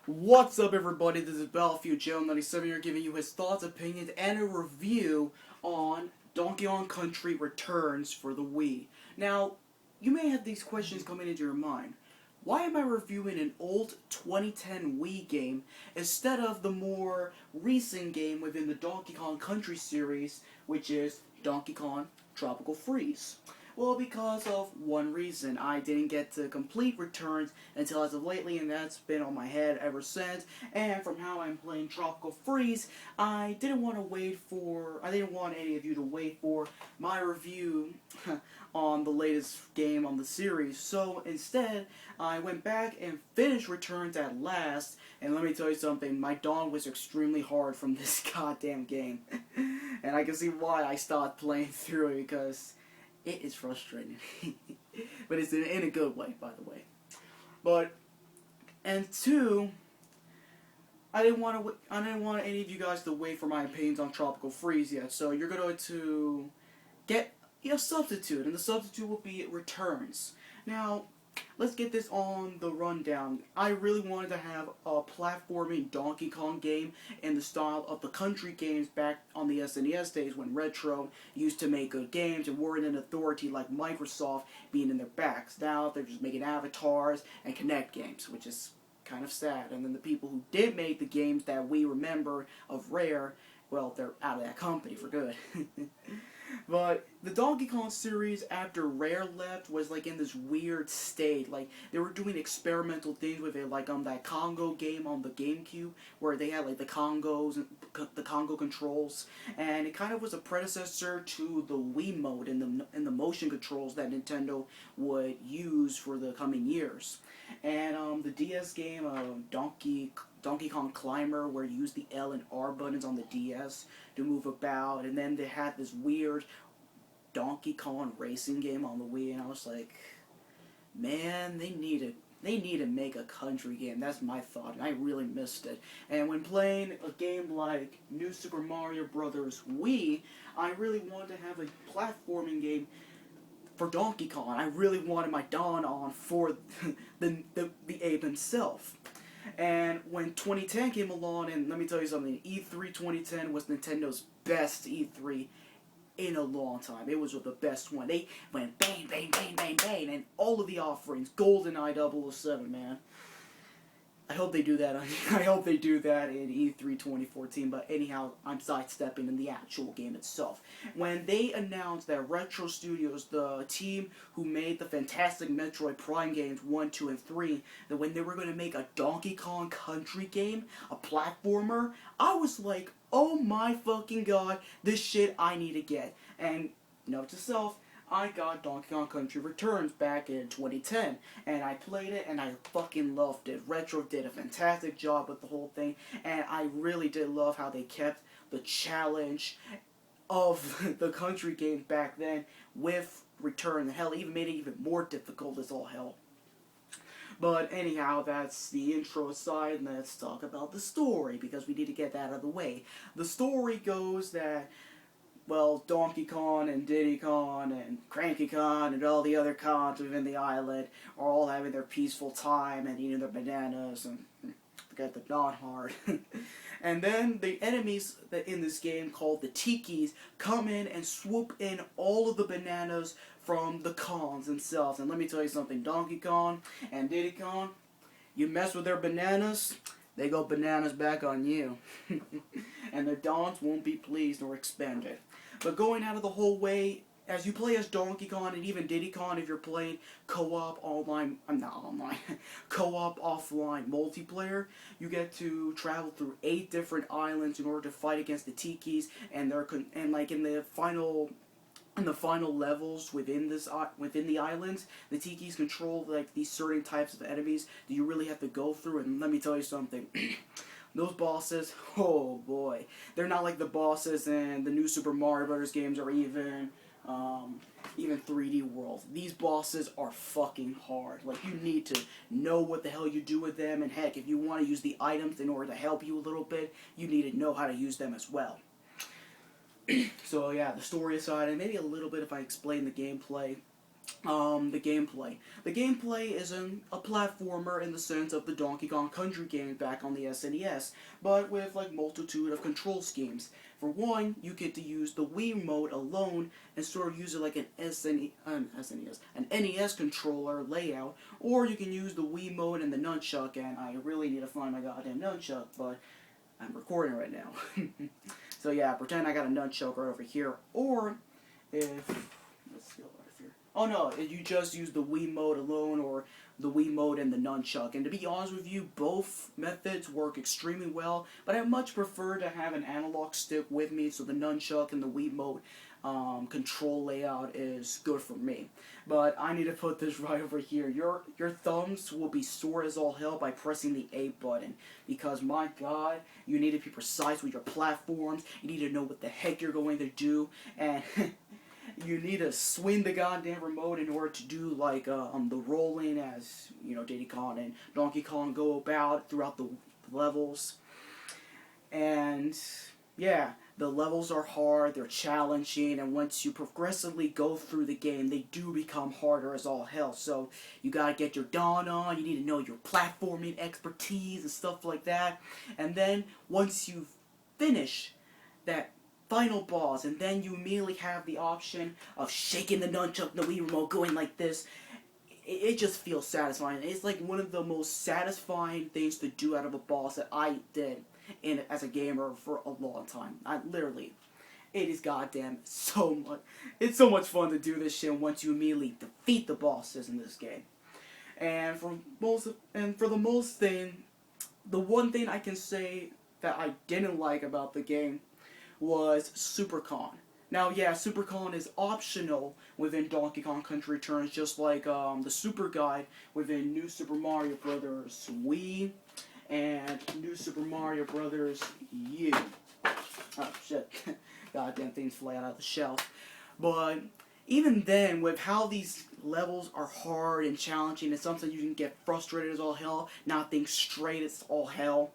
What's up, everybody? This is Battlefield Joe 97 here, giving you his thoughts, opinions, and a review on Donkey Kong Country Returns for the Wii. Now, you may have these questions coming into your mind. Why am I reviewing an old 2010 Wii game instead of the more recent game within the Donkey Kong Country series, which is Donkey Kong Tropical Freeze? Well, because of one reason. I didn't get to complete Returns until as of lately, and that's been on my head ever since. And from how I'm playing Tropical Freeze, I didn't want any of you to wait for my review on the latest game on the series. So instead, I went back and finished Returns at last. And let me tell you something, my dawn was extremely hard from this goddamn game. And I can see why I stopped playing through it, because it is frustrating. But it's in a good way, by the way. But, and two, I didn't want any of you guys to wait for my opinions on Tropical Freeze yet. So you're going to get a substitute, and the substitute will be Returns. Now, let's get this on the rundown. I really wanted to have a platforming Donkey Kong game in the style of the country games back on the SNES days when Retro used to make good games and weren't an authority like Microsoft being in their backs. Now they're just making avatars and Kinect games, which is kind of sad. And then the people who did make the games that we remember of Rare, well, they're out of that company for good. But the Donkey Kong series after Rare left was like in this weird state. Like they were doing experimental things with it, like on that Congo game on the GameCube, where they had like the Congos and the Congo controls, and it kind of was a predecessor to the Wiimote and the motion controls that Nintendo would use for the coming years. And the DS game, Donkey Kong Climber, where you use the L and R buttons on the DS to move about, and then they had this weird Donkey Kong racing game on the Wii, and I was like, man, they need to make a country game. That's my thought, and I really missed it. And when playing a game like New Super Mario Bros. Wii, I really wanted to have a platforming game for Donkey Kong. I really wanted my Dawn on for the ape himself. And when 2010 came along, and let me tell you something, E3 2010 was Nintendo's best E3 in a long time. It was the best one. They went bang, bang, bang, bang, bang, and all of the offerings, GoldenEye 007, man. I hope they do that. I hope they do that in E3 2014. But anyhow, I'm sidestepping in the actual game itself. When they announced that Retro Studios, the team who made the fantastic Metroid Prime games 1, 2, and 3, that when they were going to make a Donkey Kong Country game, a platformer, I was like, oh my fucking god, this shit I need to get. And note to self, I got Donkey Kong Country Returns back in 2010, and I played it, and I fucking loved it. Retro did a fantastic job with the whole thing, and I really did love how they kept the challenge of the country games back then with Return. Hell, even made it even more difficult as all hell. But anyhow, that's the intro aside, and let's talk about the story, because we need to get that out of the way. The story goes that, well, Donkey Kong and Diddy Kong and Cranky Kong and all the other Kons within the island are all having their peaceful time and eating their bananas and forget the non-hard. And then the enemies that in this game, called the Tikis, come in and swoop in all of the bananas from the Kongs themselves. And let me tell you something, Donkey Kong and Diddy Kong, you mess with their bananas, they go bananas back on you. And the Dons won't be pleased nor expanded. But going out of the whole way, as you play as Donkey Kong and even Diddy Kong, if you're playing co-op online, co-op offline multiplayer, you get to travel through 8 different islands in order to fight against the Tikis, and like in the final levels within the islands, the Tikis control like these certain types of enemies that you really have to go through. And let me tell you something. Those bosses, oh boy, they're not like the bosses in the new Super Mario Bros. Games or even 3D World. These bosses are fucking hard. Like, you need to know what the hell you do with them, and heck, if you want to use the items in order to help you a little bit, you need to know how to use them as well. So yeah, the story aside, and maybe a little bit if I explain the gameplay, the gameplay. The gameplay isn't a platformer in the sense of the Donkey Kong Country game back on the SNES, but with like multitude of control schemes. For one, you get to use the Wii remote alone and sort of use it like an NES controller layout, or you can use the Wii mode and the nunchuck, and I really need to find my goddamn nunchuck, but I'm recording right now. So yeah, pretend I got a nunchuck right over here, or if, let's go right here. Oh no, you just use the Wii mode alone or the Wii mode and the nunchuck. And to be honest with you, both methods work extremely well, but I much prefer to have an analog stick with me, so the nunchuck and the Wii mode control layout is good for me. But I need to put this right over here. Your thumbs will be sore as all hell by pressing the A button, because my god, you need to be precise with your platforms, you need to know what the heck you're going to do, and you need to swing the goddamn remote in order to do like the rolling, as you know Diddy Kong and Donkey Kong go about throughout the levels. And yeah, the levels are hard, they're challenging, and once you progressively go through the game, they do become harder as all hell. So you gotta get your dawn on, you need to know your platforming expertise and stuff like that. And then once you finish that final boss, and then you immediately have the option of shaking the nunchuck, the Wii remote, going like this. It just feels satisfying. It's like one of the most satisfying things to do out of a boss that I did as a gamer for a long time. It is goddamn so much. It's so much fun to do this shit once you immediately defeat the bosses in this game. And for the most thing, the one thing I can say that I didn't like about the game was Super Con. Now, yeah, Super Con is optional within Donkey Kong Country Returns, just like the Super Guide within New Super Mario Bros. Wii and New Super Mario Bros. U. Oh, shit. Goddamn things fly out of the shelf. But even then, with how these levels are hard and challenging, and sometimes you can get frustrated as all hell, not think straight as all hell,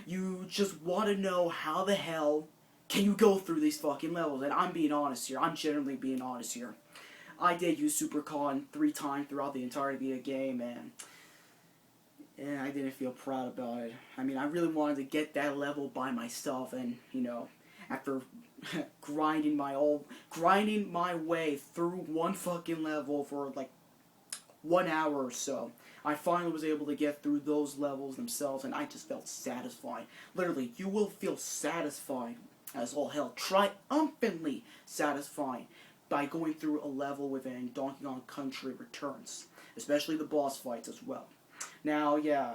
you just want to know how the hell can you go through these fucking levels. And I'm being honest here. I'm generally being honest here. I did use Super Con 3 times throughout the entirety of the game, and I didn't feel proud about it. I mean, I really wanted to get that level by myself, and, you know, after grinding my way through one fucking level for like 1 hour or so, I finally was able to get through those levels themselves, and I just felt satisfied. Literally, you will feel satisfied as all hell, triumphantly satisfied by going through a level within Donkey Kong Country Returns, especially the boss fights as well. Now, yeah.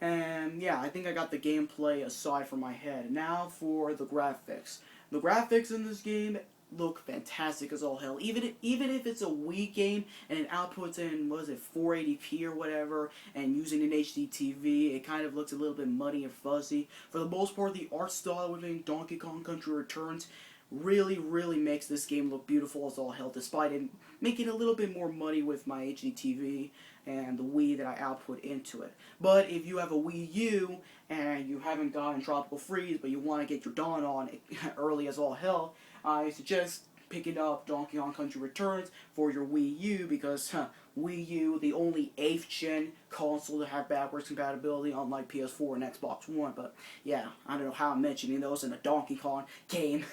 And yeah, I think I got the gameplay aside from my head. Now for the graphics. The graphics in this game look fantastic as all hell. Even if it's a Wii game and it outputs in, what is it, 480p or whatever, and using an HD TV, it kind of looks a little bit muddy and fuzzy. For the most part, the art style within Donkey Kong Country Returns really, really makes this game look beautiful as all hell, despite it making it a little bit more muddy with my HD TV and the Wii that I output into it. But if you have a Wii U and you haven't gotten Tropical Freeze, but you want to get your dawn on early as all hell, I suggest picking up Donkey Kong Country Returns for your Wii U, because Wii U, the only 8th gen console to have backwards compatibility, unlike PS4 and Xbox One. But yeah, I don't know how I'm mentioning those in a Donkey Kong game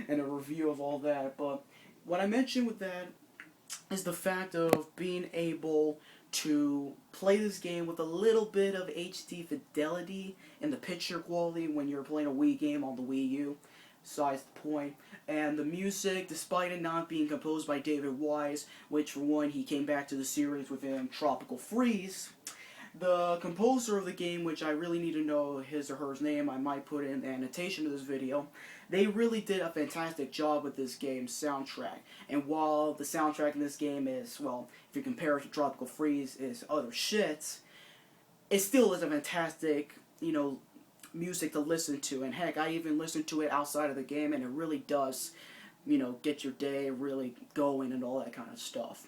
and a review of all that. But what I mentioned with that is the fact of being able to play this game with a little bit of HD fidelity in the picture quality when you're playing a Wii game on the Wii U. Besides the point. And the music, despite it not being composed by David Wise, which for one, he came back to the series within Tropical Freeze, the composer of the game, which I really need to know his or her name, I might put in the annotation of this video, they really did a fantastic job with this game's soundtrack. And while the soundtrack in this game is, well, if you compare it to Tropical Freeze, is utter shit, it still is a fantastic, you know, music to listen to. And heck, I even listened to it outside of the game, and it really does, you know, get your day really going and all that kind of stuff.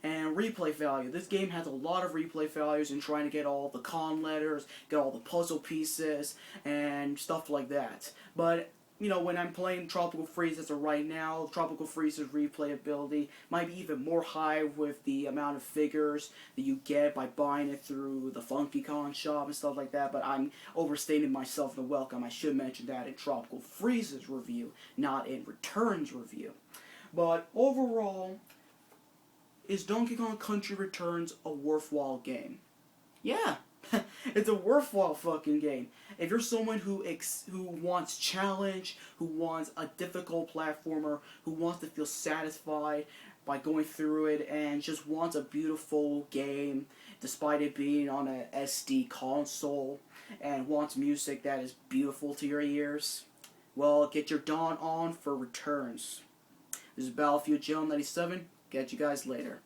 And replay value. This game has a lot of replay values in trying to get all the con letters, get all the puzzle pieces, and stuff like that. But when I'm playing Tropical Freeze as of right now, Tropical Freeze's replayability might be even more high with the amount of figures that you get by buying it through the Funky Con shop and stuff like that, but I'm overstating myself in the welcome. I should mention that in Tropical Freeze's review, not in Return's review. But overall, is Donkey Kong Country Returns a worthwhile game? Yeah, it's a worthwhile fucking game. If you're someone who wants challenge, who wants a difficult platformer, who wants to feel satisfied by going through it, and just wants a beautiful game, despite it being on a SD console, and wants music that is beautiful to your ears, well, get your dawn on for Returns. This is Battlefield Joe 97. Catch you guys later.